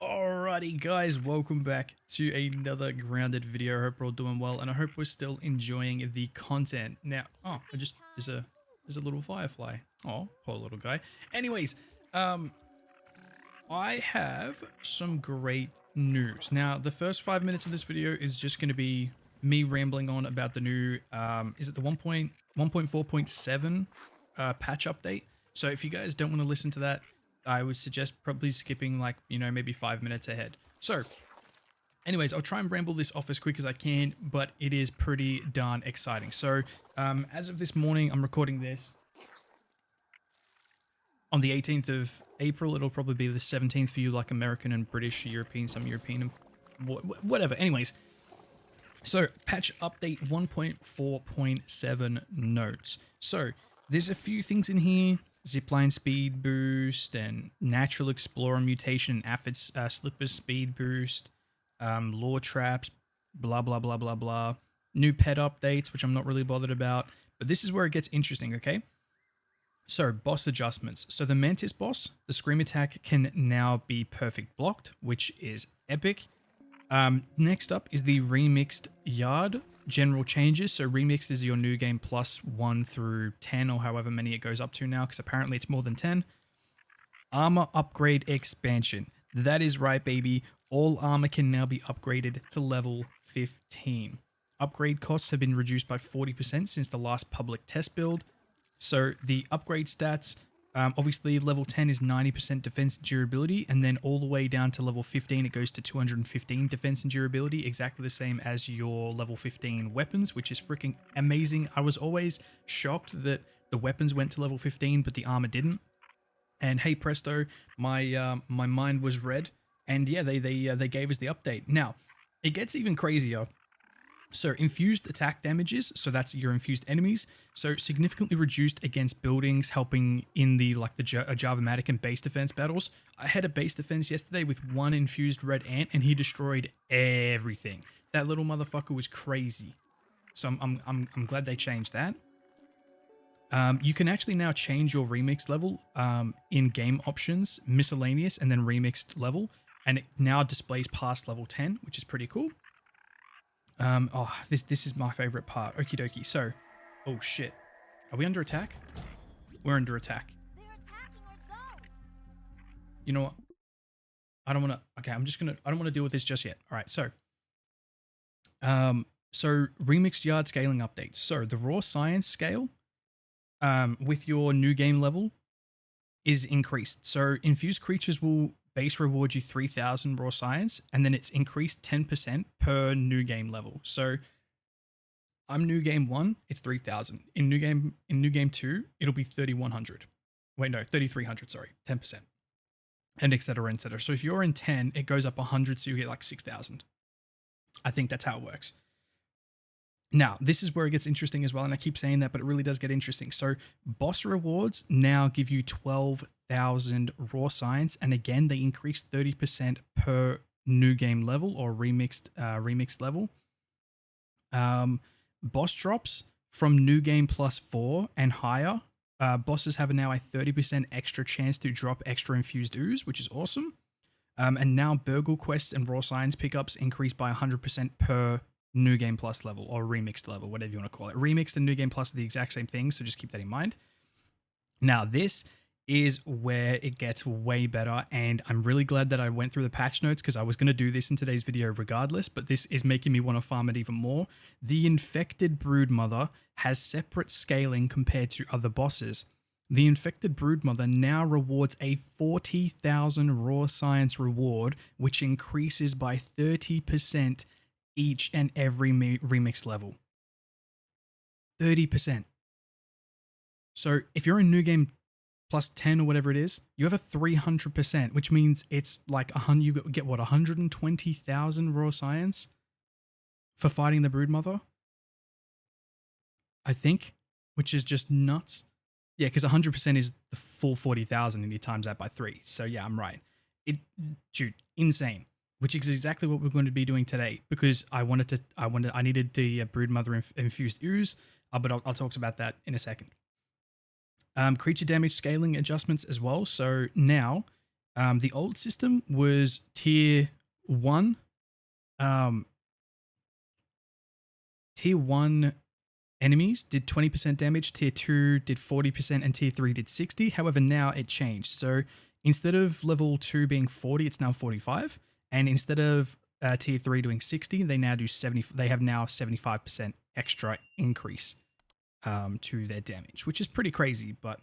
Alrighty guys, welcome back to another grounded video. I hope we're all doing well and I hope we're still enjoying the content. Now, there's a little firefly. Oh, poor little guy. Anyways, I have some great news. Now, the first 5 minutes of this video is just going to be me rambling on about the new, is it the 1.4.7 patch update? So if you guys don't want to listen to that, I would suggest probably skipping like, maybe 5 minutes ahead. So anyways, I'll try and ramble this off as quick as I can, but it is pretty darn exciting. So as of this morning, I'm recording this on the 18th of April. It'll probably be the 17th for you, like American and British, European, some European, whatever. Anyways, so patch update 1.4.7 notes. So there's a few things in here. Zipline speed boost and natural explorer mutation, aphids slippers speed boost, lore traps, blah blah blah blah blah. New pet updates, which I'm not really bothered about, but this is where it gets interesting. Okay, so boss adjustments. So the Mantis boss, the scream attack can now be perfect blocked, which is epic. Next up is the remixed yard general changes. So remixed is your new game plus 1 through 10 or however many it goes up to now, because apparently it's more than 10. Armor upgrade expansion. That is right, baby. All armor can now be upgraded to level 15. Upgrade costs have been reduced by 40% since the last public test build. So the upgrade stats, obviously level 10 is 90% defense and durability, and then all the way down to level 15 it goes to 215 defense and durability, exactly the same as your level 15 weapons, which is freaking amazing. I was always shocked that the weapons went to level 15 but the armor didn't, and hey presto, my mind was read, and yeah, they gave us the update. Now it gets even crazier. So infused attack damages, so that's your infused enemies, so significantly reduced against buildings, helping in the Java-matic and base defense battles. I had a base defense yesterday with one infused red ant and he destroyed everything. That little motherfucker was crazy. So I'm glad they changed that. You can actually now change your remix level in game options, miscellaneous, and then remixed level, and it now displays past level 10, which is pretty cool. This is my favorite part. Okie dokie. So, oh shit. Are we under attack? We're under attack. You know what? I don't want to, okay, I don't want to deal with this just yet. All right. So remixed yard scaling updates. So the raw science scale, with your new game level is increased. So infused creatures will base reward you 3,000 raw science, and then it's increased 10% per new game level. So I'm new game 1, it's 3,000. In new game 2, it'll be 3,100. Wait, no, 3,300, sorry, 10%. And etc. etc. So if you're in 10, it goes up 100, so you get like 6,000. I think that's how it works. Now, this is where it gets interesting as well, and I keep saying that, but it really does get interesting. So boss rewards now give you 12,000 raw science, and again, they increase 30% per new game level or remixed level. Boss drops from new game plus 4 and higher. Bosses have now a 30% extra chance to drop extra infused ooze, which is awesome. And now burgle quests and raw science pickups increase by 100% per new game plus level or remixed level, whatever you want to call it. Remixed and new game plus are the exact same thing, so just keep that in mind. Now this is where it gets way better, and I'm really glad that I went through the patch notes because I was going to do this in today's video regardless, but this is making me want to farm it even more. The infected Broodmother has separate scaling compared to other bosses. The infected Broodmother now rewards a 40,000 raw science reward, which increases by 30% each and every remix level. 30%. So if you're in new game plus 10 or whatever it is, you have a 300%, which means it's like you get what, 120,000 raw science for fighting the Broodmother, I think, which is just nuts. Yeah, because 100% is the full 40,000 and you times that by 3. So yeah, I'm right. Dude, insane. Which is exactly what we're going to be doing today, because I needed the Broodmother infused ooze, but I'll talk about that in a second. Creature damage scaling adjustments as well. So now The old system was tier 1. Tier 1 enemies did 20% damage, tier 2 did 40%, and tier 3 did 60. However, now it changed. So instead of level 2 being 40, it's now 45. And instead of tier 3 doing 60, they now do 70. They have now 75% extra increase to their damage, which is pretty crazy. But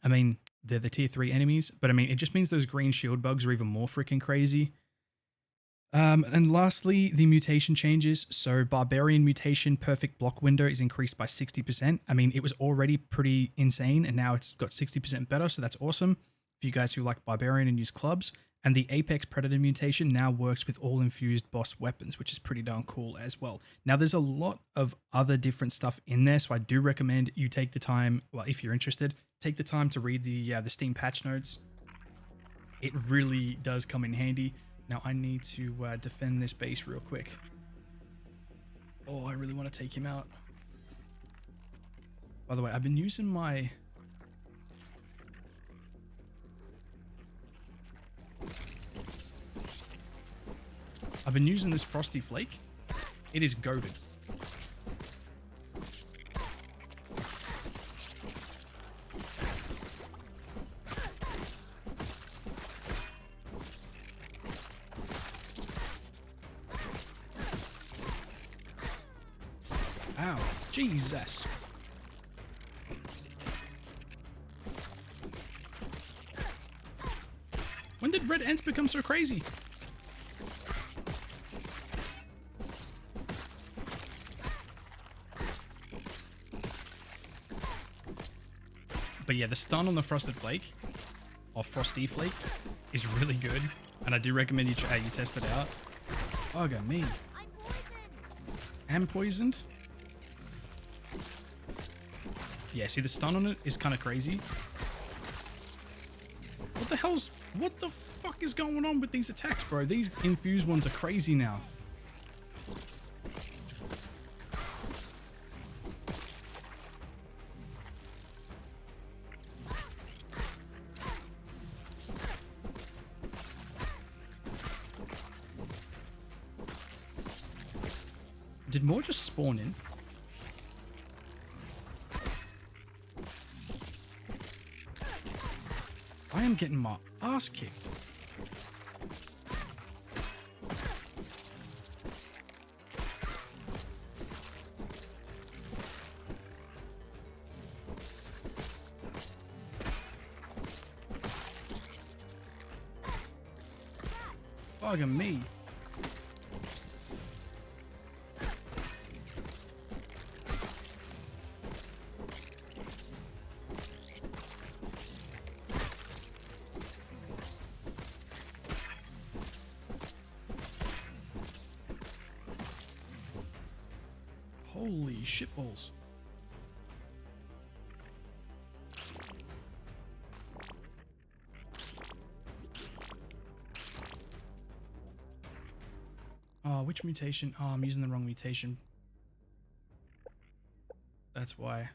I mean, they're the tier 3 enemies. But I mean, it just means those green shield bugs are even more freaking crazy. And lastly, the mutation changes. So Barbarian mutation perfect block window is increased by 60%. I mean, it was already pretty insane, and now it's got 60% better, so that's awesome for you guys who like Barbarian and use clubs. And the Apex Predator mutation now works with all infused boss weapons, which is pretty darn cool as well. Now, there's a lot of other different stuff in there, so I do recommend you take the time, well, if you're interested, take the time to read the Steam patch notes. It really does come in handy. Now, I need to defend this base real quick. Oh, I really want to take him out. By the way, I've been using my... I've been using this Frosty Flake. It is goated. Ow, Jesus. When did red ants become so crazy? But yeah, the stun on the Frosted Flake, or Frosty Flake, is really good. And I do recommend you test it out. Bugger me. I'm poisoned? Yeah, see, the stun on it is kind of crazy. What the fuck is going on with these attacks, bro? These infused ones are crazy now. Did more just spawn in? I am getting my ass kicked. Bugging me. Holy shitballs. Oh, which mutation? Oh, I'm using the wrong mutation. That's why.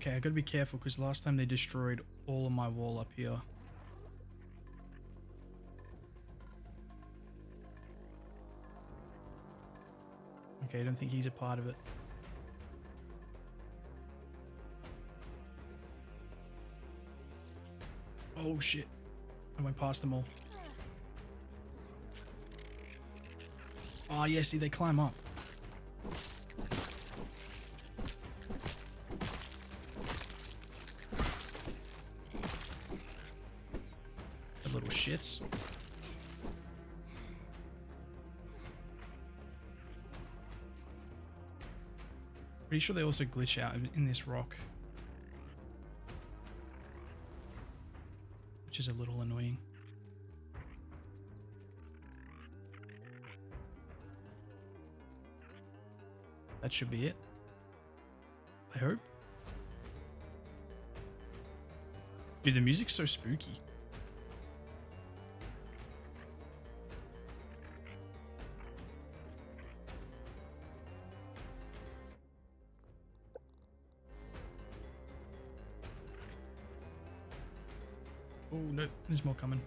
Okay, I gotta be careful because last time they destroyed all of my wall up here. Okay, I don't think he's a part of it. Oh shit. I went past them all. Oh yeah, see, they climb up. The little shits. Pretty sure they also glitch out in this rock. Which is a little annoying. That should be it. I hope. Dude, the music's so spooky. Oh no, there's more coming.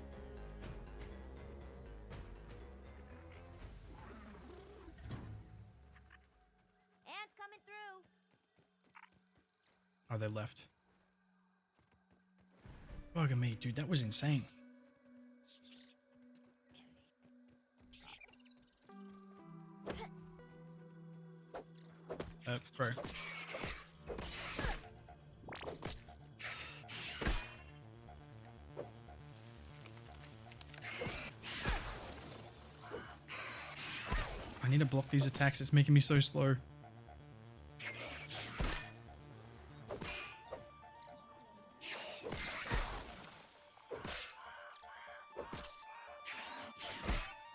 Ants coming through. Oh, they left. Bugger me, dude, that was insane. Bro. I need to block these attacks, it's making me so slow.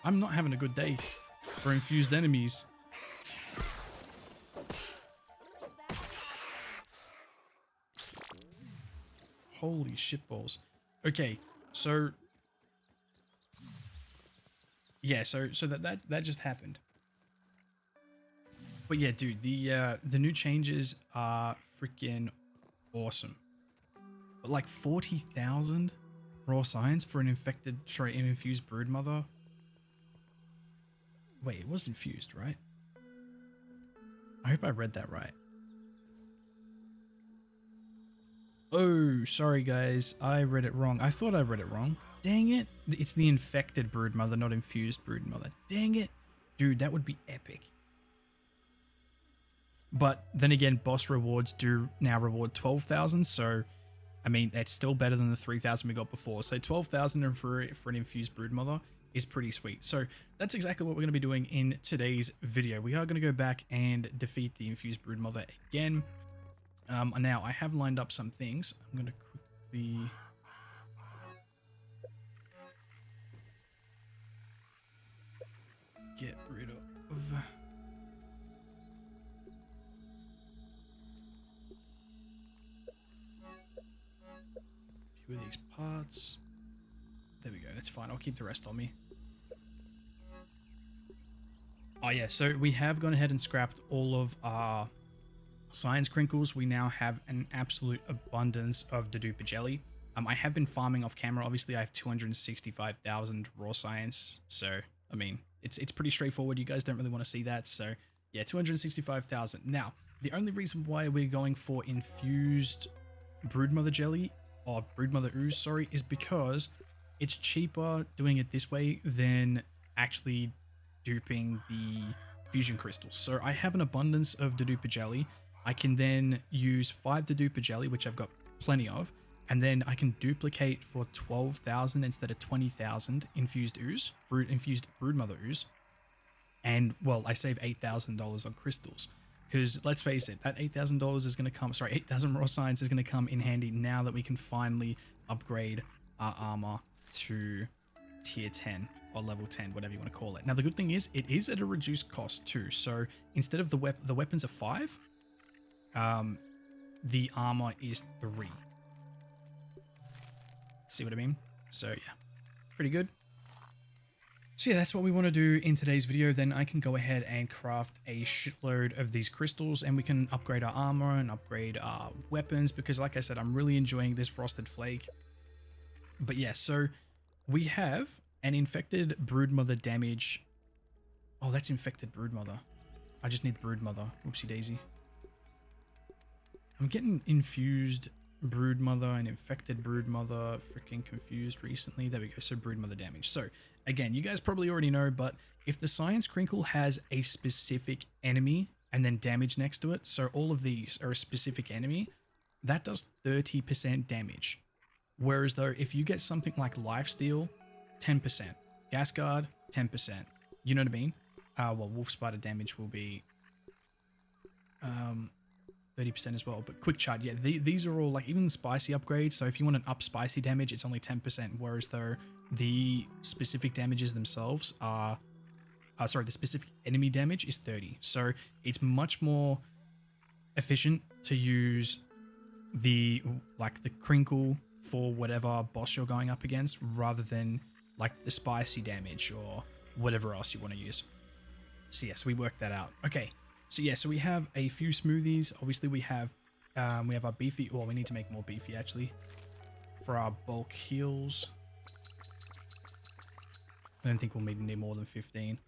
I'm not having a good day for infused enemies. Holy shitballs. Okay, so yeah, so that just happened. But yeah, dude, the new changes are freaking awesome. But like 40,000 raw science for an infused Broodmother. Wait, it was infused, right? I hope I read that right. Oh, sorry guys, I read it wrong. I thought I read it wrong. Dang it. It's the infected Broodmother, not infused Broodmother. Dang it. Dude, that would be epic. But then again, boss rewards do now reward 12,000, so I mean, it's still better than the 3,000 we got before. So 12,000 for an infused Broodmother is pretty sweet. So that's exactly what we're going to be doing in today's video. We are going to go back and defeat the infused Broodmother again. Now, I have lined up some things. I'm going to quickly... get rid of... a few of these parts. There we go, that's fine. I'll keep the rest on me. Oh yeah, so we have gone ahead and scrapped all of our science crinkles. We now have an absolute abundance of the duper jelly. I have been farming off camera. Obviously, I have 265,000 raw science. So, I mean, it's pretty straightforward. You guys don't really want to see that. So, yeah, 265,000. Now, the only reason why we're going for infused Broodmother jelly, or Broodmother ooze, sorry, is because it's cheaper doing it this way than actually duping the fusion crystals. So, I have an abundance of the duper jelly. I can then use 5 Deduper jelly, which I've got plenty of, and then I can duplicate for 12,000 instead of 20,000 infused ooze, infused Broodmother ooze, and well, I save $8,000 on crystals. Because let's face it, that $8,000 is going to come, sorry, 8,000 raw science is going to come in handy now that we can finally upgrade our armor to tier 10 or level 10, whatever you want to call it. Now, the good thing is, it is at a reduced cost too. So instead of the weapons are 5. The armor is 3. See what I mean? So yeah, pretty good. So yeah, that's what we want to do in today's video. Then I can go ahead and craft a shitload of these crystals and we can upgrade our armor and upgrade our weapons because like I said, I'm really enjoying this Frosted Flake. But yeah, so we have an infected Broodmother damage. Oh, that's infected Broodmother. I just need Broodmother. Whoopsie daisy. I'm getting infused Broodmother and infected Broodmother freaking confused recently. There we go. So Broodmother damage. So again, you guys probably already know, but if the science crinkle has a specific enemy and then damage next to it, so all of these are a specific enemy, that does 30% damage. Whereas though, if you get something like Lifesteal, 10%, Gas Guard, 10%. You know what I mean? Well, Wolf Spider damage will be 30% as well, but quick charge, yeah, these are all like even the spicy upgrades. So if you want an up spicy damage, it's only 10%, whereas though the specific damages themselves are, sorry, the specific enemy damage is 30. So it's much more efficient to use the crinkle for whatever boss you're going up against rather than like the spicy damage or whatever else you want to use. So yes, we worked that out. Okay. So yeah, so we have a few smoothies. Obviously we have our beefy, well, we need to make more beefy actually. for our bulk heals. I don't think we'll need more than 15.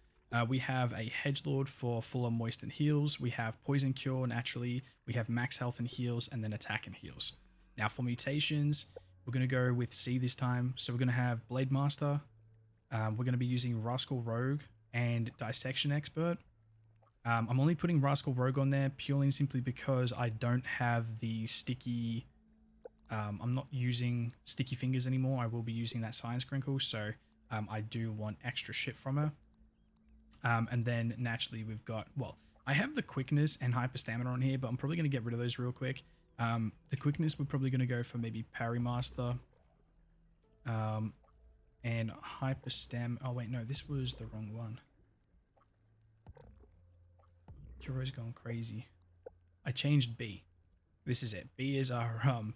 We have a Hedgelord for fuller moistened heals. We have Poison Cure naturally. We have max health and heals, and then attack and heals. Now for mutations, we're going to go with C this time. So we're going to have Blade Master. We're going to be using Rascal Rogue and Dissection Expert. I'm only putting Rascal Rogue on there purely and simply because I don't have the sticky... I'm not using sticky fingers anymore. I will be using that Science Crinkle, so I do want extra shit from her. And then naturally we've got, well, I have the quickness and hyper stamina on here, but I'm probably going to get rid of those real quick. The quickness, we're probably going to go for maybe Parry Master. And hyper stam. Oh wait, no, this was the wrong one. Kuro's going crazy. I changed B. This is it. B is our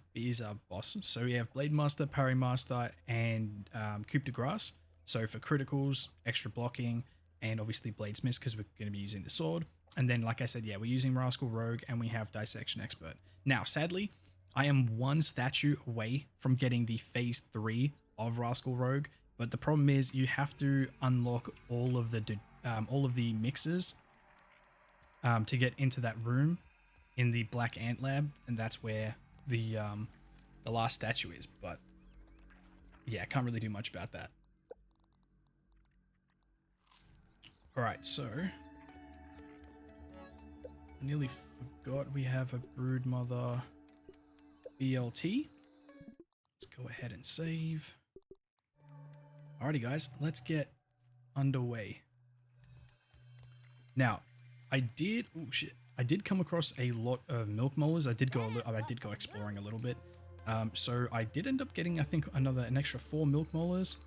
boss. So we have Blade Master, Parry Master, and Coup de Grace. So for criticals, extra blocking, and obviously Bladesmith because we're going to be using the sword. And then, like I said, yeah, we're using Rascal Rogue and we have Dissection Expert. Now, sadly, I am one statue away from getting the phase 3 of Rascal Rogue, but the problem is you have to unlock all of the mixers to get into that room in the Black Ant Lab, and that's where the last statue is. But yeah, I can't really do much about that. All right, so I nearly forgot we have a Broodmother BLT. Let's go ahead and save. Alrighty, guys, let's get underway. Now, I did come across a lot of milk molars. I did go exploring a little bit. So I did end up getting, I think, an extra 4 milk molars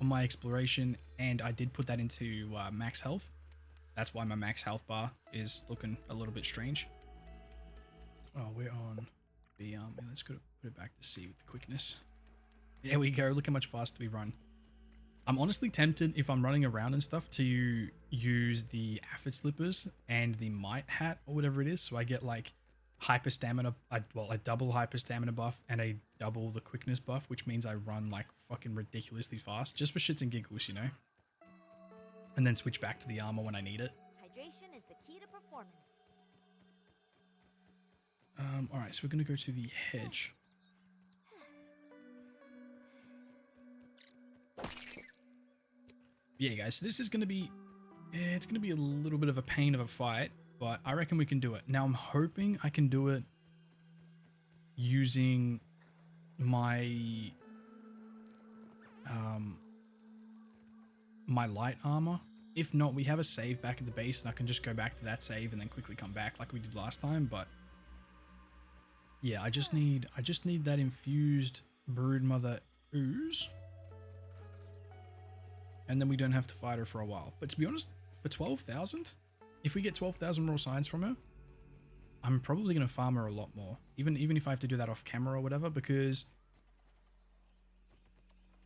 on my exploration, and I did put that into max health. That's why my max health bar is looking a little bit strange. Oh, we're on B. Let's put it back to C with the quickness. There we go. Look how much faster we run. I'm honestly tempted, if I'm running around and stuff, to use the Aphid Slippers and the Might Hat or whatever it is, so I get like hyper stamina, a double hyper stamina buff and a double the quickness buff, which means I run like fucking ridiculously fast, just for shits and giggles, you know? And then switch back to the armor when I need it. Hydration is the key to performance. Alright, so we're gonna go to the hedge. Yeah, guys, so this is gonna be, it's gonna be a little bit of a pain of a fight, but I reckon we can do it. Now, I'm hoping I can do it using my my light armor. If not, we have a save back at the base, and I can just go back to that save and then quickly come back like we did last time. But yeah, I just need that infused Broodmother ooze. And then we don't have to fight her for a while. But to be honest, for 12,000, if we get 12,000 raw science from her, I'm probably going to farm her a lot more. Even if I have to do that off camera or whatever, because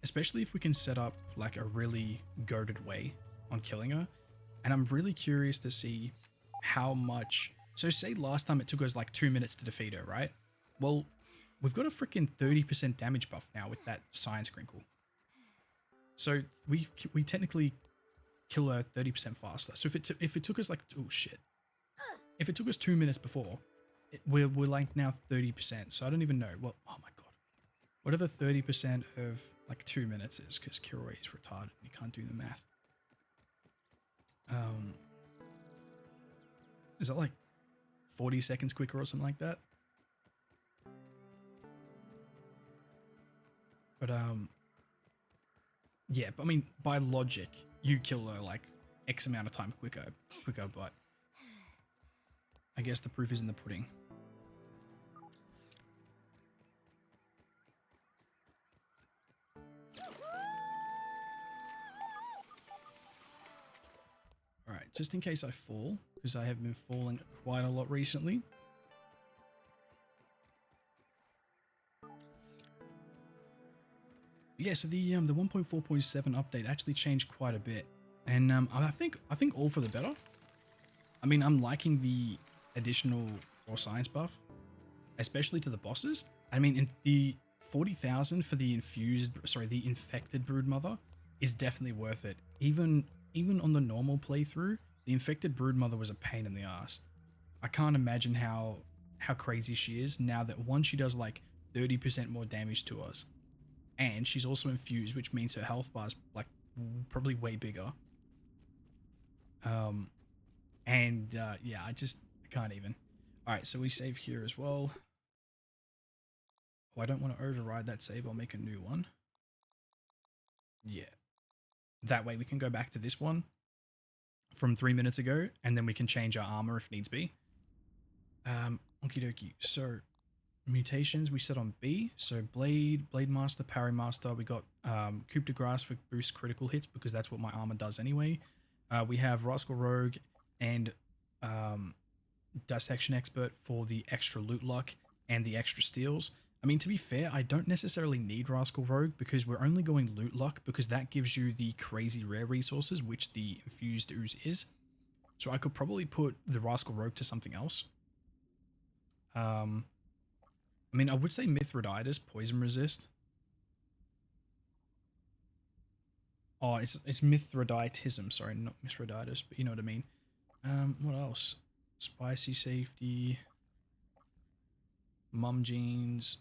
especially if we can set up like a really goated way on killing her. And I'm really curious to see how much... So say last time it took us like 2 minutes to defeat her, right? Well, we've got a freaking 30% damage buff now with that Science Crinkle. So we technically kill her 30% faster. So if it took us like, oh shit, if it took us 2 minutes before, we're like now 30%. So I don't even know. Well, oh my god, whatever 30% of like 2 minutes is, because Kiroi is retarded. He can't do the math. Is that like 40 seconds quicker or something like that? But yeah, but I mean, by logic, you kill her like X amount of time quicker, but I guess the proof is in the pudding. Alright, just in case I fall, because I have been falling quite a lot recently. Yeah, so the 1.4.7 update actually changed quite a bit, and I think all for the better. I mean, I'm liking the additional raw science buff, especially to the bosses. I mean, in the 40,000 for the the infected Broodmother is definitely worth it. Even on the normal playthrough, the infected Broodmother was a pain in the ass. I can't imagine how crazy she is now that one, she does like 30% more damage to us, and she's also infused, which means her health bar is like probably way bigger. Yeah, I can't even. All right, so we save here as well. Oh, I don't want to override that save. I'll make a new one. Yeah. That way we can go back to this one from 3 minutes ago, and then we can change our armor if needs be. Okie dokie. So mutations we set on B. So Blade Master, Parry Master. We got Coup de Grace for boost critical hits because that's what my armor does anyway. We have Rascal Rogue and Dissection Expert for the extra loot luck and the extra steals. I mean, to be fair, I don't necessarily need Rascal Rogue because we're only going loot luck because that gives you the crazy rare resources, which the Infused Ooze is. So I could probably put the Rascal Rogue to something else. I mean, I would say Mithridatus, poison resist. Oh, it's Mithridatism, sorry, not Mithridatus, but you know what I mean. What else? Spicy safety. Mum jeans.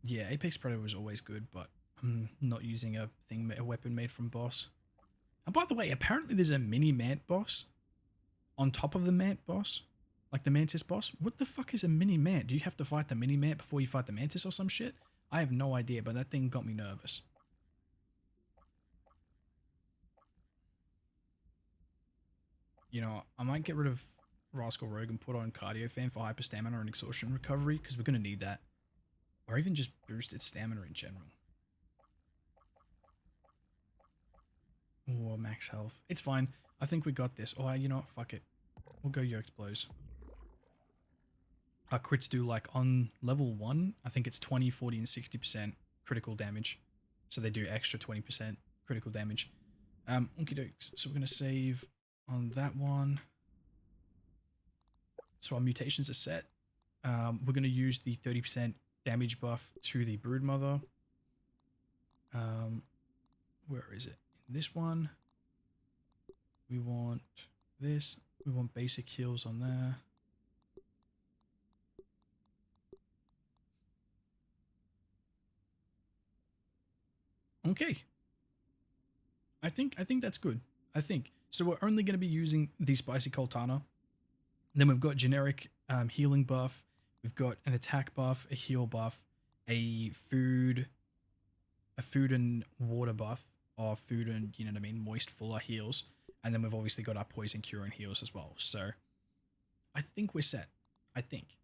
Yeah, Apex Predator was always good, but I'm not using a weapon made from boss. And by the way, apparently there's a mini Mant boss on top of the Mant boss, like the Mantis boss. What the fuck is a mini Mant? Do you have to fight the mini Mant before you fight the Mantis or some shit? I have no idea, but that thing got me nervous. You know, I might get rid of Rascal Rogue and put on Cardio Fan for hyper stamina and exhaustion recovery because we're going to need that. Or even just boost its stamina in general. Or max health. It's fine. I think we got this. Oh, you know what? Fuck it. We'll go Yoked Blows. Our crits do like on level 1, I think it's 20, 40, and 60% critical damage. So they do extra 20% critical damage. Okie dokes. So we're going to save on that one. So our mutations are set. We're going to use the 30% damage buff to the Broodmother. Where is it? In this one. We want this. We want basic heals on there. Okay. I think that's good. I think. So we're only going to be using the Spicy Coltana. Then we've got generic healing buff. We've got an attack buff, a heal buff, a food and water buff, or food and, you know what I mean, moist fuller heals. And then we've obviously got our poison cure and heals as well. So I think we're set. I think.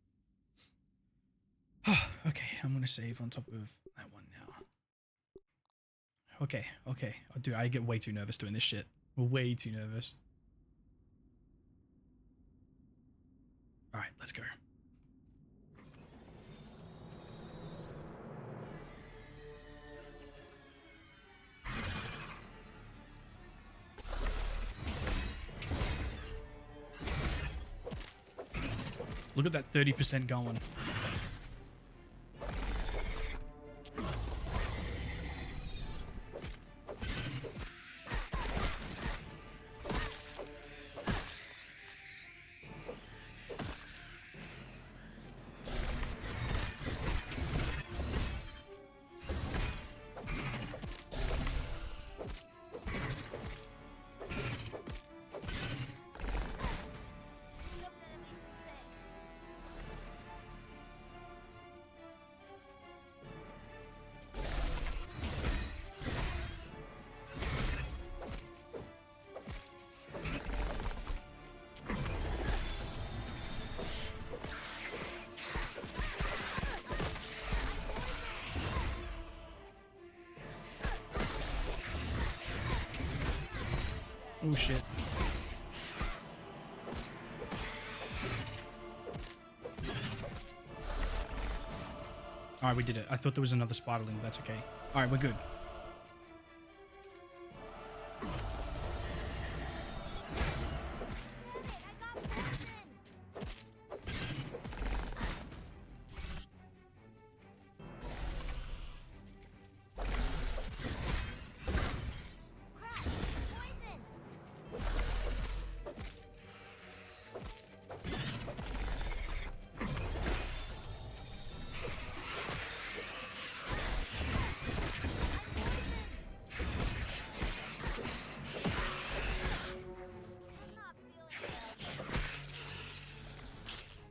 Okay, I'm going to save on top of that one now. Okay. Oh, dude, I get way too nervous doing this shit. Way too nervous. All right, let's go. Look at that 30% going. Oh shit. Alright, we did it. I thought there was another spiderling, but that's okay. Alright, we're good.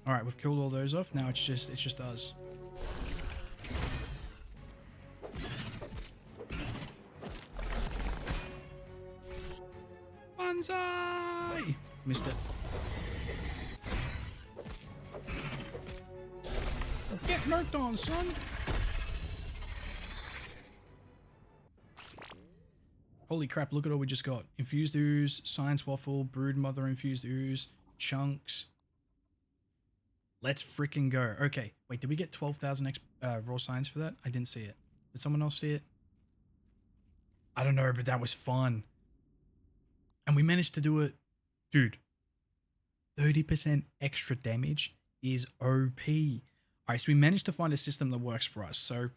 All right, we've killed all those off. Now it's just us. Banzai! Missed it. Get murked on, son. Holy crap, look at all we just got. Infused Ooze, Science Waffle, Broodmother Infused Ooze, Chunks. Let's freaking go. Okay, wait, did we get 12,000 raw science for that? I didn't see it. Did someone else see it? I don't know, but that was fun. And we managed to do it. Dude, 30% extra damage is OP. Alright, so we managed to find a system that works for us. So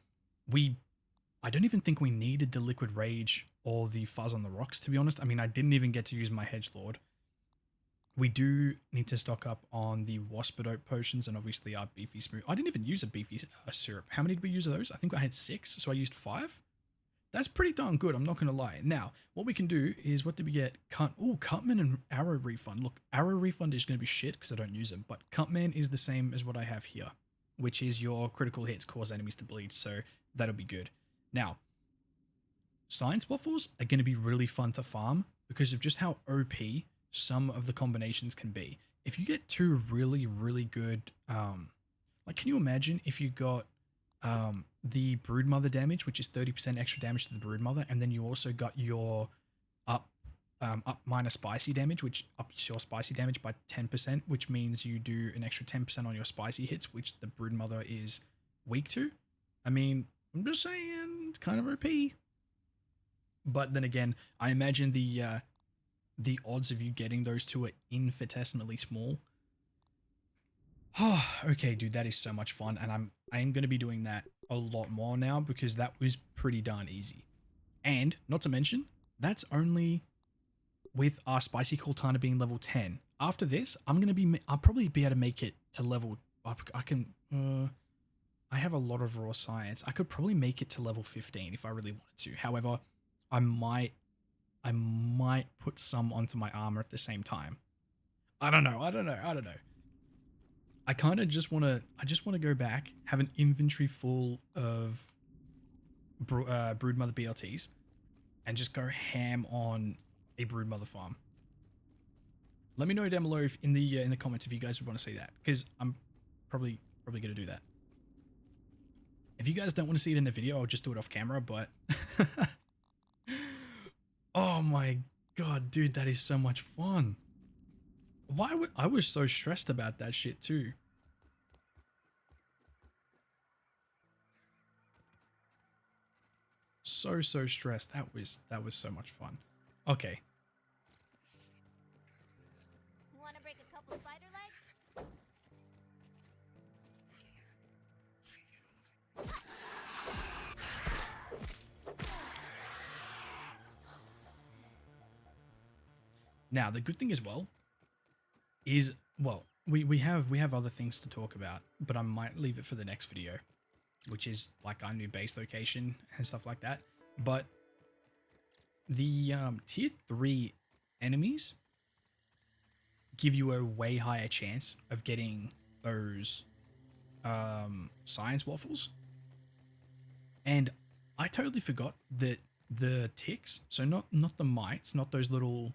I don't even think we needed the Liquid Rage or the Fuzz on the Rocks, to be honest. I mean, I didn't even get to use my Hedgelord. We do need to stock up on the Waspidote potions and obviously our Beefy Smooth. I didn't even use a Beefy syrup. How many did we use of those? I think I had 6, so I used 5. That's pretty darn good, I'm not going to lie. Now, what we can do is, what did we get? Cutman and Arrow Refund. Look, Arrow Refund is going to be shit because I don't use them, but Cutman is the same as what I have here, which is your critical hits cause enemies to bleed, so that'll be good. Now, Science Waffles are going to be really fun to farm because of just how OP some of the combinations can be. If you get 2 really, really good, like, can you imagine if you got the Broodmother damage, which is 30% extra damage to the Broodmother, and then you also got your up minus spicy damage, which ups your spicy damage by 10%, which means you do an extra 10% on your spicy hits, which the Broodmother is weak to. I mean, I'm just saying, it's kind of OP. But then again, I imagine the odds of you getting those 2 are infinitesimally small. Oh, okay, dude, that is so much fun, and I am going to be doing that a lot more now because that was pretty darn easy. And not to mention, that's only with our Spicy Cortana being level 10. After this, I'll probably be able to make it to level. I have a lot of raw science. I could probably make it to level 15 if I really wanted to. However, I might put some onto my armor at the same time. I don't know. I kind of just want to go back, have an inventory full of Broodmother BLTs, and just go ham on a Broodmother farm. Let me know down below in the comments if you guys would want to see that, because I'm probably going to do that. If you guys don't want to see it in the video, I'll just do it off camera, but oh my god, dude, that is so much fun. I was so stressed about that shit too. So stressed. That was so much fun. Okay. You want to break a couple spider legs? Now, the good thing as well is, well, we have other things to talk about, but I might leave it for the next video, which is like our new base location and stuff like that. But the tier 3 enemies give you a way higher chance of getting those science waffles. And I totally forgot that the ticks, so not the mites, not those little,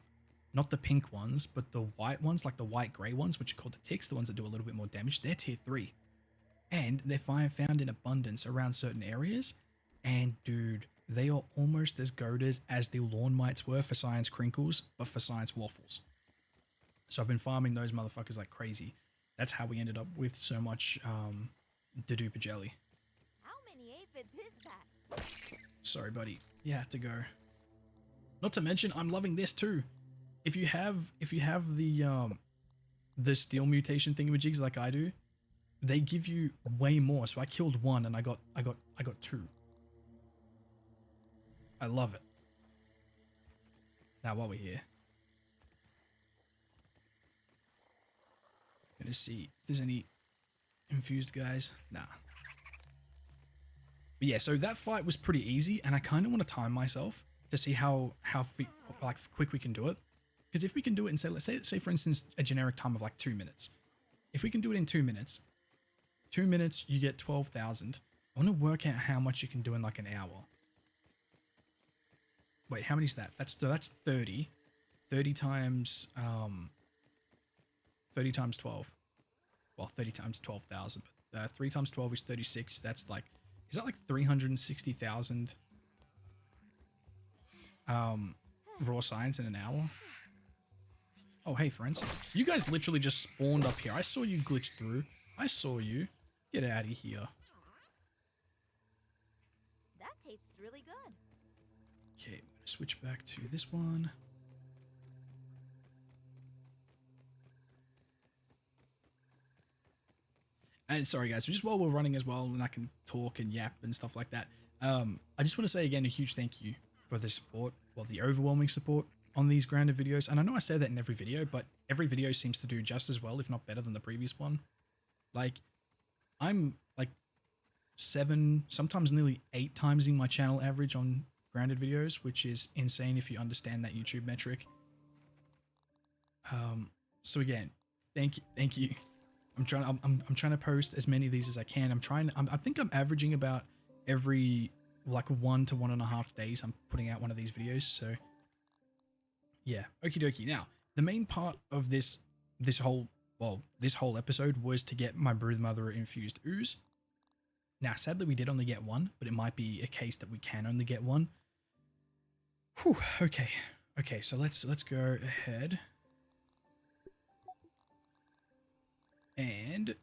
not the pink ones, but the white ones, like the white grey ones, which are called the ticks, the ones that do a little bit more damage, they're tier 3. And they're found in abundance around certain areas. And dude, they are almost as goated as the lawn mites were for science crinkles, but for science waffles. So I've been farming those motherfuckers like crazy. That's how we ended up with so much Dadupa jelly. How many aphids is that? Sorry, buddy. You have to go. Not to mention, I'm loving this too. If you have the steel mutation thingamajigs like I do, they give you way more. So I killed 1 and I got 2. I love it. Now while we're here, gonna see if there's any infused guys. Nah. But yeah, so that fight was pretty easy, and I kind of want to time myself to see how quick we can do it. Because if we can do it in, say, let's say for instance a generic time of like 2 minutes. if we can do it in 2 minutes, 2 minutes, you get 12,000. I want to work out how much you can do in like an hour. Wait, how many is that? That's 30. 30 times 12. Well, 30 times 12,000, but 3 times 12 is 36. That's like, is that like 360,000 raw science in an hour? Oh, hey friends. You guys literally just spawned up here. I saw you glitch through. I saw you. Get out of here. That tastes really good. Okay, I'm gonna switch back to this one. And sorry guys, just while we're running as well, and I can talk and yap and stuff like that, I just want to say again a huge thank you for the support, well, the overwhelming support on these grounded videos. And I know I say that in every video, but every video seems to do just as well, if not better than the previous one. Like, I'm like 7, sometimes nearly 8 times in my channel average on grounded videos, which is insane if you understand that YouTube metric. So again, thank you. I'm trying to post as many of these as I can. I think I'm averaging about every like 1 to 1.5 days I'm putting out one of these videos. So yeah, okie dokie. Now, the main part of this whole episode was to get my Broodmother infused ooze. Now, sadly, we did only get one, but it might be a case that we can only get one. Whew, okay. Okay, so let's go ahead and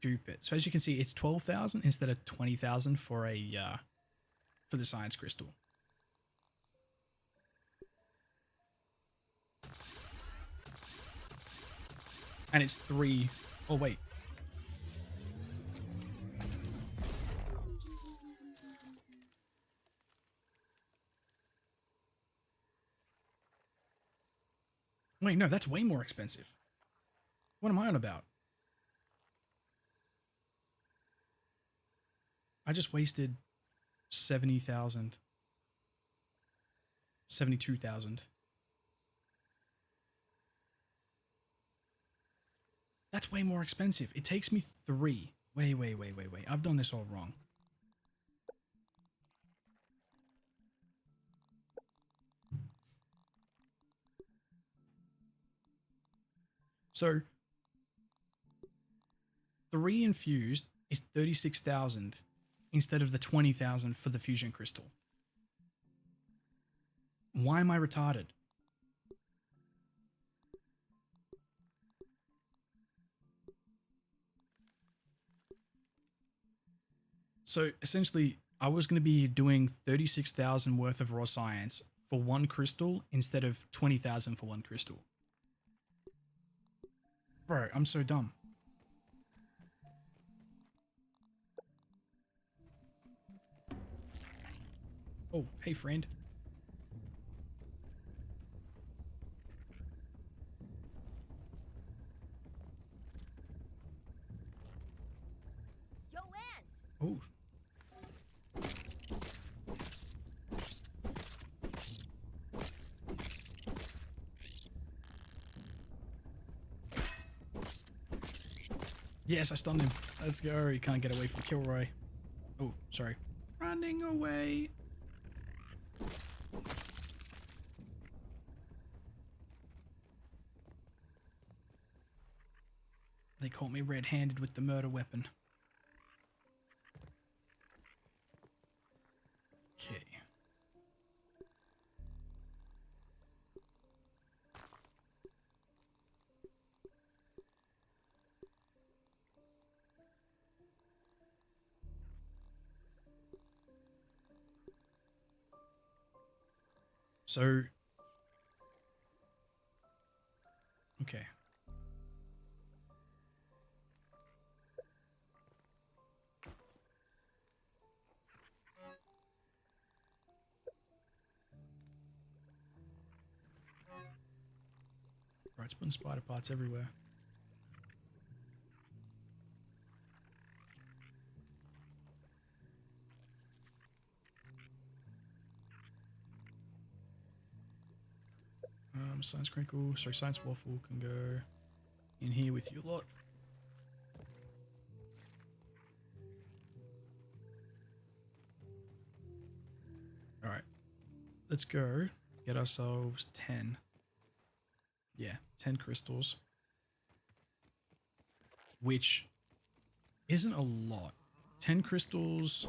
dupe it. So as you can see, it's 12,000 instead of 20,000 for for the science crystal. And it's 3. Oh wait. Wait, no, that's way more expensive. What am I on about? I just wasted 70,000. 72,000. That's way more expensive. It takes me 3. Wait. I've done this all wrong. So 3 infused is 36,000 instead of the 20,000 for the fusion crystal. Why am I retarded? So essentially, I was going to be doing 36,000 worth of raw science for 1 crystal instead of 20,000 for 1 crystal. Bro, I'm so dumb. Oh, hey friend. Yo, Ant! Oh. Yes, I stunned him. Let's go. He can't get away from Kilroy. Oh, sorry. Running away. They caught me red-handed with the murder weapon. Okay. So, okay. Right, it's putting spider parts everywhere. Science crinkle, sorry, science waffle can go. in here with you lot. All right, let's go get ourselves 10. Yeah, 10 crystals, which isn't a lot. 10 crystals.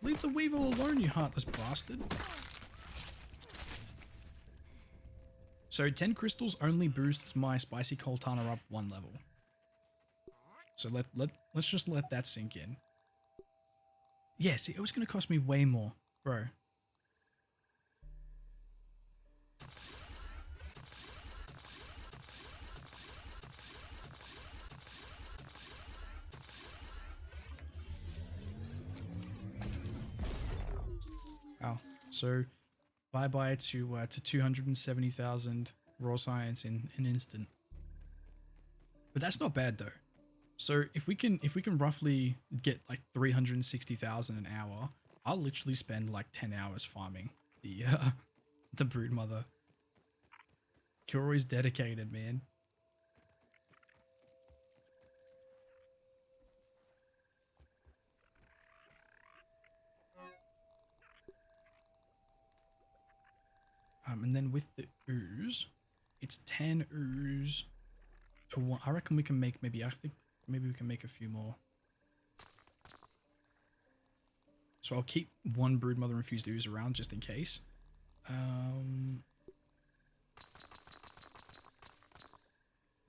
Leave the Weevil alone, you heartless bastard. So 10 crystals only boosts my Spicy Coltana up 1 level. So let's just let that sink in. Yeah, see, it was going to cost me way more, bro. Wow. So bye-bye to 270,000 raw science in an instant. But that's not bad though. So if we can roughly get like 360,000 an hour, I'll literally spend like 10 hours farming the Broodmother. Koroi's dedicated, man. And then with the ooze, it's 10 ooze to 1. I reckon we can make maybe we can make a few more. So I'll keep 1 Broodmother infused ooze around just in case. There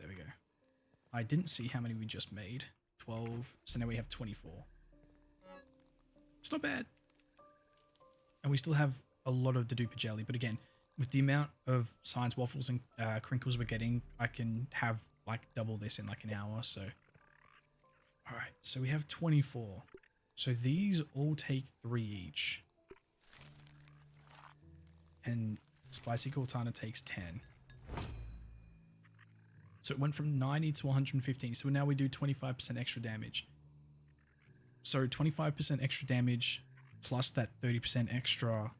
we go. I didn't see how many we just made. 12. So now we have 24. It's not bad. And we still have a lot of the duper jelly, but again, with the amount of science waffles and crinkles we're getting, I can have like double this in like an hour. So, all right, so we have 24. So these all take 3 each, and Spicy Cortana takes 10. So it went from 90 to 115. So now we do 25% extra damage. So 25% extra damage plus that 30% extra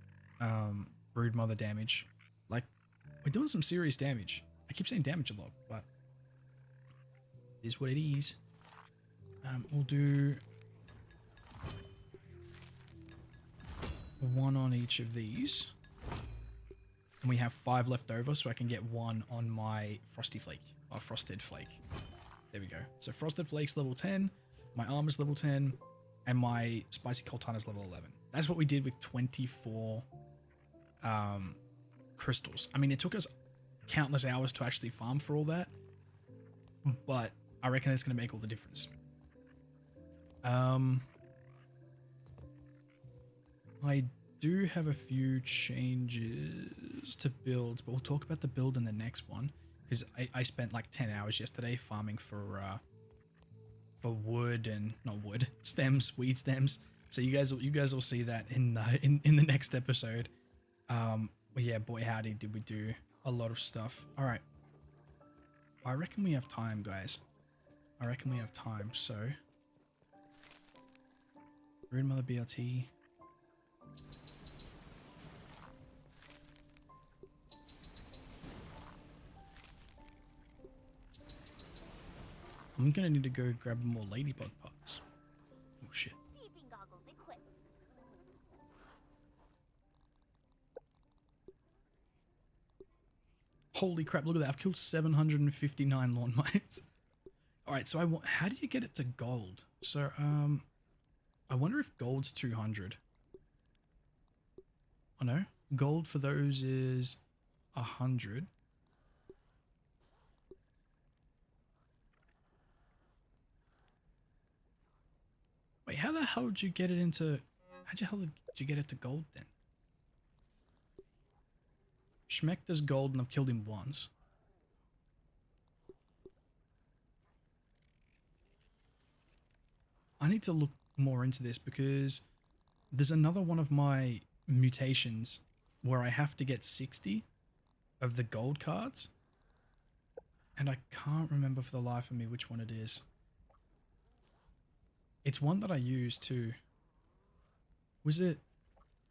Broodmother damage. Like, we're doing some serious damage. I keep saying damage a lot, but it is what it is. We'll do 1 on each of these. And we have 5 left over, so I can get 1 on my Frosty Flake, or Frosted Flake. There we go. So Frosted Flake's level 10, my armor's level 10, and my Spicy Coltana's level 11. That's what we did with 24 crystals. I mean, it took us countless hours to actually farm for all that, but I reckon it's going to make all the difference. I do have a few changes to builds, but we'll talk about the build in the next one, because I spent like 10 hours yesterday farming for wood and not wood stems, weed stems. So you guys will see that in the next episode. But yeah, boy howdy, did we do a lot of stuff. All right, I reckon we have time, guys. I reckon we have time. So Broodmother BRT. I'm gonna need to go grab more ladybug parts. Oh shit. Peeping goggles equipped. Holy crap, look at that. I've killed 759 lawn mites. Alright, so how do you get it to gold? So, I wonder if gold's 200. Oh no, gold for those is 100. Wait, how the hell did you get it into... How the hell did you get it to gold then? Schmeck does gold and I've killed him once. I need to look more into this because there's another one of my mutations where I have to get 60 of the gold cards. And I can't remember for the life of me which one it is. It's one that I use too. Was it?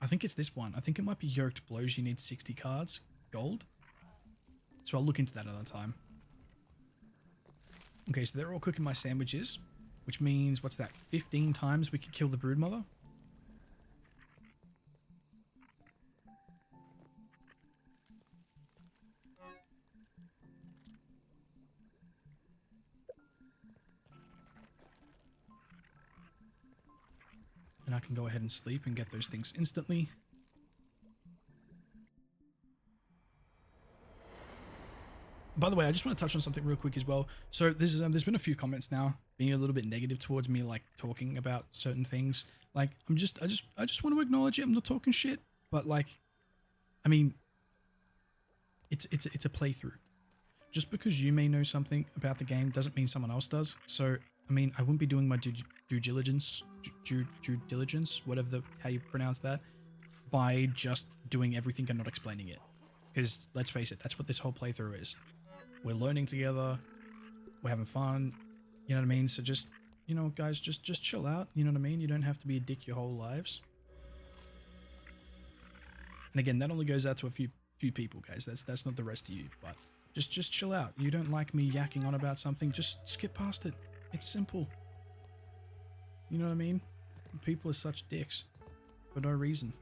I think it's this one. I think it might be Yoked Blows. You need 60 cards, gold. So I'll look into that another time. Okay, so they're all cooking my sandwiches, which means, what's that, 15 times we could kill the Broodmother? And I can go ahead and sleep and get those things instantly. By the way, I just want to touch on something real quick as well. So this is there's been a few comments now being a little bit negative towards me, like talking about certain things. Like I just want to acknowledge it. I'm not talking shit, but like, I mean, it's a playthrough. Just because you may know something about the game doesn't mean someone else does. So I mean, I wouldn't be doing my due diligence, whatever how you pronounce that, by just doing everything and not explaining it. Because let's face it, that's what this whole playthrough is. We're learning together, we're having fun, you know what I mean? So just, you know, guys, just chill out, you know what I mean? You don't have to be a dick your whole lives. And again, that only goes out to a few people, guys. That's not the rest of you, but just chill out. You don't like me yakking on about something, just skip past it. It's simple. You know what I mean? People are such dicks for no reason.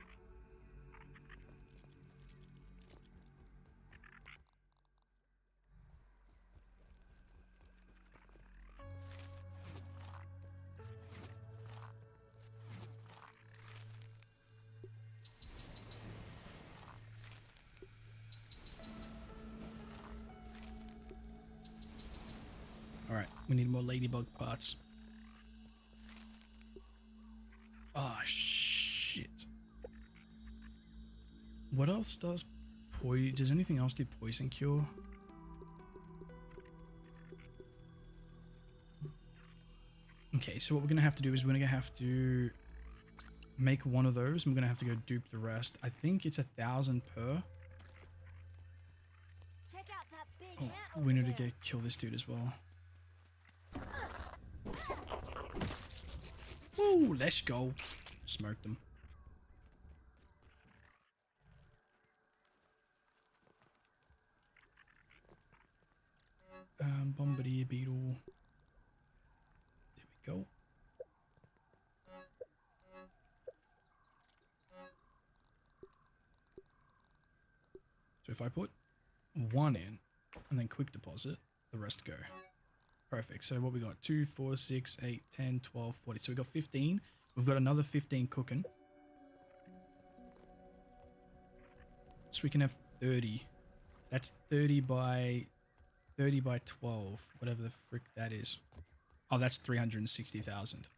Alright, we need more ladybug parts. Ah, shit. What else does poison? Does anything else do poison cure? Okay, so what we're gonna have to do is we're gonna have to make one of those, and we're gonna have to go dupe the rest. I think it's 1,000 per. Check out that big Oh, ant we over need to there. kill this dude as well. Woo, let's go. Smoked him. Bombardier beetle. There we go. So if I put one in and then quick deposit, the rest go. Perfect. So what we got? 2, 4, 6, 8, 10, 12, 40. So we got 15. We've got another 15 cooking. So we can have 30. That's 30 by 12, whatever the frick that is. Oh, that's 360,000.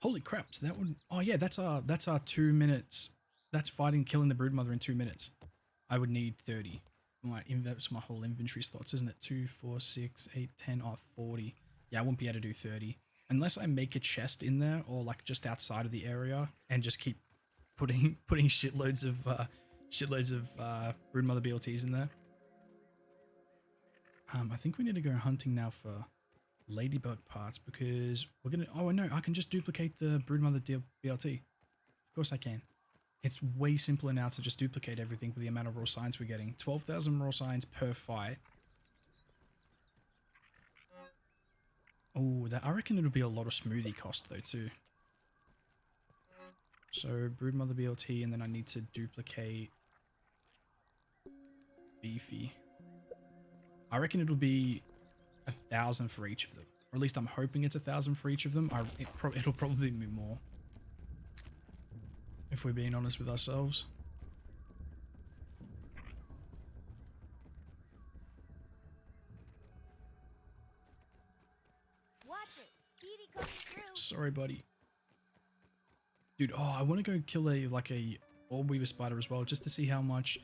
Holy crap! So that would. Oh yeah, that's our 2 minutes. That's killing the Broodmother in 2 minutes. I would need 30. That's my whole inventory slots, isn't it? 2, 4, 6, 8, 10, 40. Yeah, I won't be able to do 30 unless I make a chest in there or like just outside of the area and just keep putting shitloads of Broodmother BLTs in there. I think we need to go hunting now for ladybug parts because we're gonna. Oh no, I can just duplicate the Broodmother BLT. Of course I can. It's way simpler now to just duplicate everything with the amount of raw signs we're getting. 12,000 raw signs per fight. Oh, I reckon it'll be a lot of smoothie cost though too. So Broodmother BLT, and then I need to duplicate Beefy. I reckon it'll be 1,000 for each of them, or at least I'm hoping it's 1,000 for each of them. It'll probably be more, if we're being honest with ourselves. Watch it. Speedy coming through. Sorry, buddy. Dude, oh, I want to go kill a orb weaver spider as well, just to see how much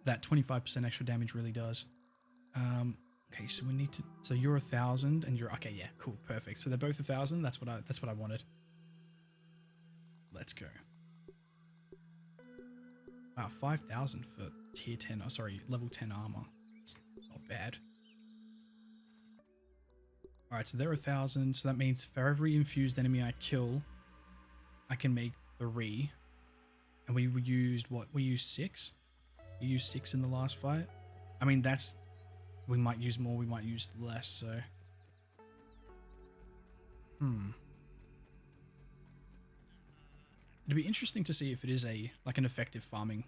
that 25% extra damage really does. Okay, so we need to. So you're 1,000, and you're okay. Yeah, cool, perfect. So they're both 1,000. That's what I wanted. Let's go. Wow, 5,000 for tier 10. Oh, sorry, level 10 armor. It's not bad. All right, so they're 1,000. So that means for every infused enemy I kill, I can make 3. And we used what? We used 6. We used 6 in the last fight. I mean, that's. We might use more, we might use less, so It'd be interesting to see if it is like an effective farming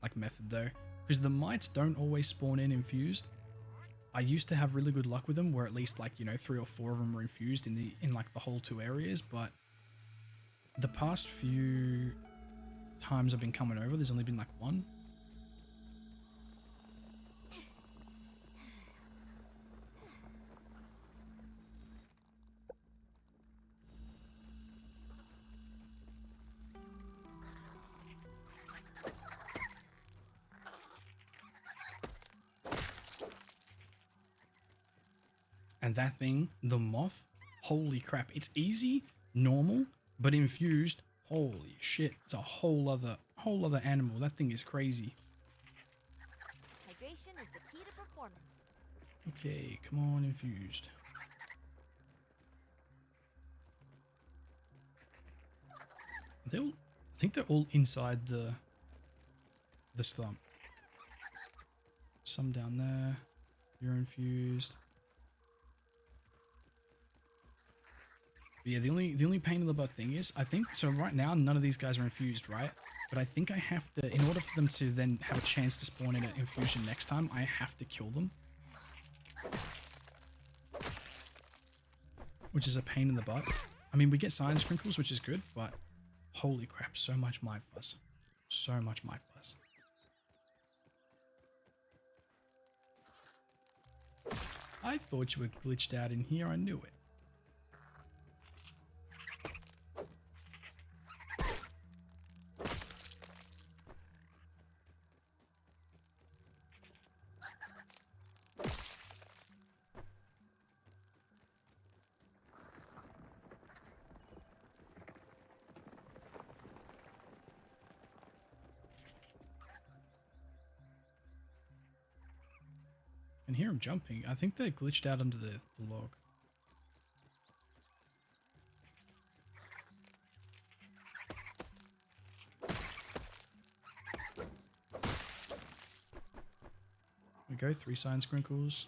like method though, because the mites don't always spawn in infused. I used to have really good luck with them, where at least like, you know, 3 or 4 of them were infused in like the whole 2 areas, but the past few times I've been coming over, there's only been like 1. And that thing, the moth, holy crap, it's easy, normal, but infused, holy shit, it's a whole other animal. That thing is crazy. Hydration is the key to performance. Okay, come on, infused. I think they're all inside the slump. Some down there. You're infused. But yeah, the only pain in the butt thing is, I think, so right now none of these guys are infused, right? But I think I have to, in order for them to then have a chance to spawn in an infusion next time, I have to kill them. Which is a pain in the butt. I mean, we get science crinkles, which is good, but holy crap, so much my fuzz. So much my fuzz. I thought you were glitched out in here, I knew it. I can hear him jumping. I think they're glitched out under the log. We go 3 science crinkles.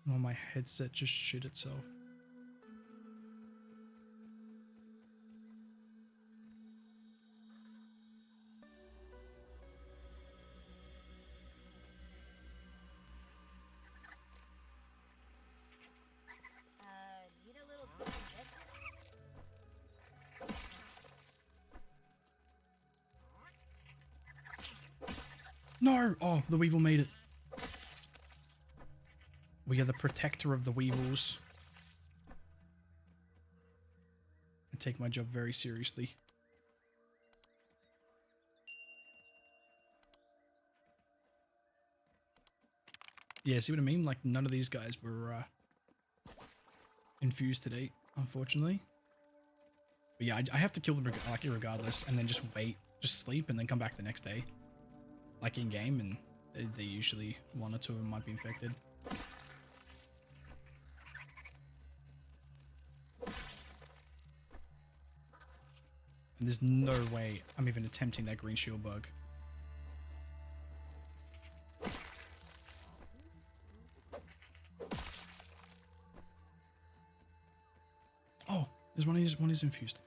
Oh, my headset just shit itself. Need a little bit of this? No! Oh, the weevil made it. We are the protector of the weevils. I take my job very seriously. Yeah, see what I mean? Like, none of these guys were infused to date, unfortunately. But yeah, I have to kill them like irregardless, and then just wait, just sleep, and then come back the next day. Like in game, and they usually 1 or 2 of them might be infected. And there's no way I'm even attempting that green shield bug. Oh, there's one is infused.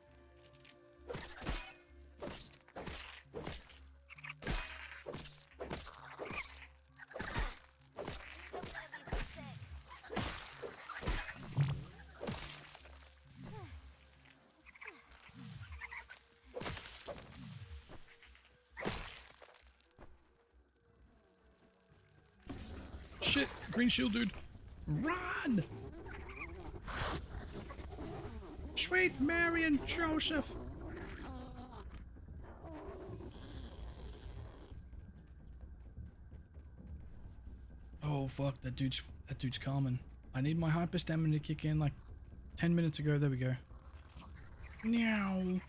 Shit, green shield dude. Run! Sweet Mary and Joseph. Oh fuck, that dude's coming. I need my hyper stamina to kick in like 10 minutes ago. There we go. Meow.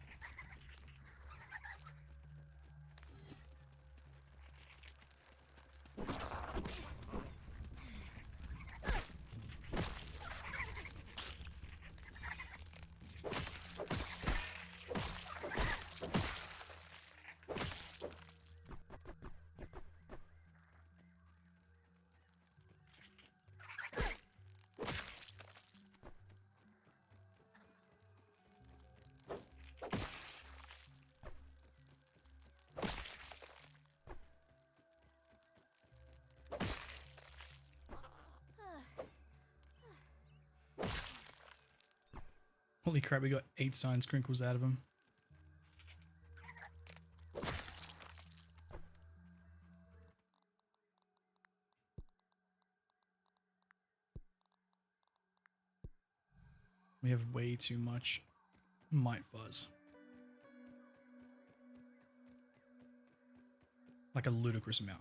Holy crap, we got 8 science crinkles out of him. We have way too much Might Fuzz. Like a ludicrous amount.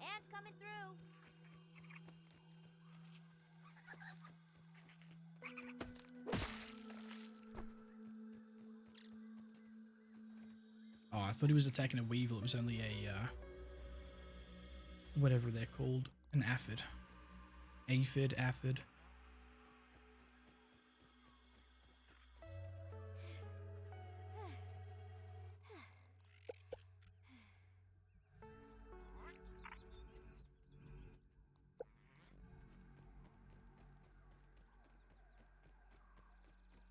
Ants coming through. Oh, I thought he was attacking a weevil. It was only a, whatever they're called. An aphid. Aphid, aphid.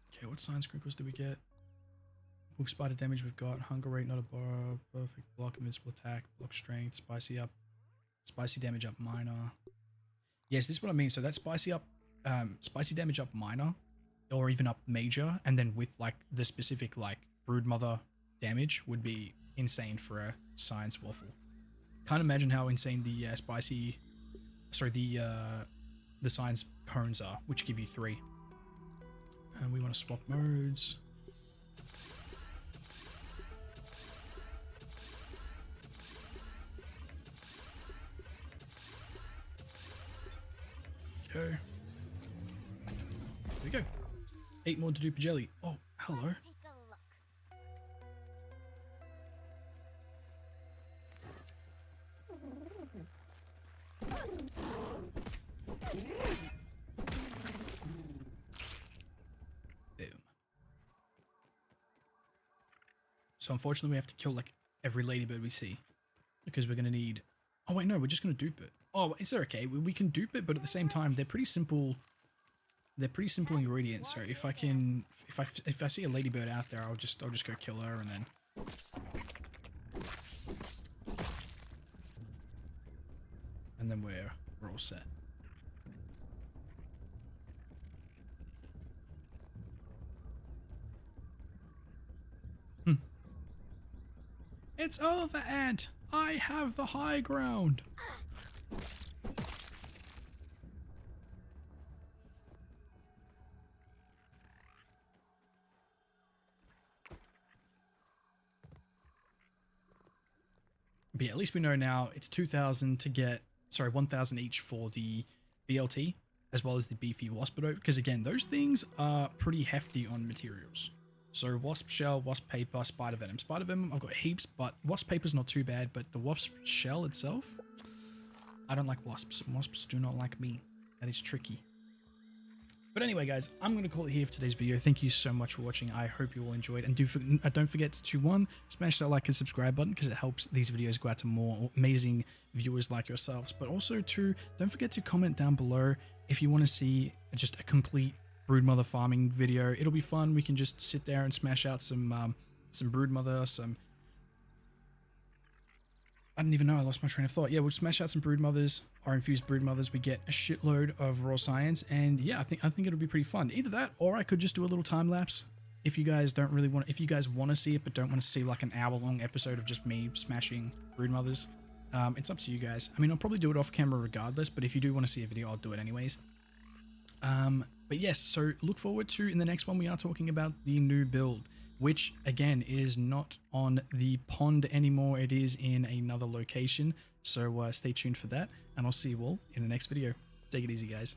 Okay, what science crinkles do we get? Hook spider damage we've got. Hunger rate not a bar. Perfect block, invincible attack. Block strength. Spicy up. Spicy damage up minor. Yes, this is what I mean. So that spicy damage up minor, or even up major, and then with like the specific like Broodmother damage would be insane for a science waffle. Can't imagine how insane the the science cones are, which give you 3. And we want to swap modes. Okay. Here we go. 8 more to do jelly. Oh, hello. Take a look. Boom. So unfortunately we have to kill like every ladybird we see. Because we're going to need... Oh wait, no, we're just going to dupe it. Oh, is that okay? We can dupe it, but at the same time, they're pretty simple. They're pretty simple ingredients. So if I see a ladybird out there, I'll just go kill her and then. And then we're all set. It's over, Ant. I have the high ground. But yeah, at least we know now it's 2,000 to get, sorry, 1,000 each for the BLT, as well as the beefy waspido, because again, those things are pretty hefty on materials. So wasp shell, wasp paper, spider venom. Spider venom, I've got heaps, but wasp paper's not too bad, but the wasp shell itself, I don't like wasps. Wasps do not like me. That is tricky. But anyway, guys, I'm going to call it here for today's video. Thank you so much for watching. I hope you all enjoyed. And don't forget to, smash that like and subscribe button because it helps these videos go out to more amazing viewers like yourselves. But also, don't forget to comment down below if you want to see just a complete Broodmother farming video. It'll be fun. We can just sit there and smash out some Broodmother, I don't even know, I lost my train of thought. Yeah, we'll smash out some Broodmothers, or infused Broodmothers. We get a shitload of raw science, and yeah, I think it'll be pretty fun. Either that, or I could just do a little time lapse. If you guys don't really want, if you guys want to see it, but don't want to see like an hour-long episode of just me smashing Broodmothers, it's up to you guys. I mean, I'll probably do it off camera regardless, but if you do want to see a video, I'll do it anyways. But yes, so look forward to, in the next one, we are talking about the new build, which again is not on the pond anymore. It is in another location. So stay tuned for that, and I'll see you all in the next video. Take it easy, guys.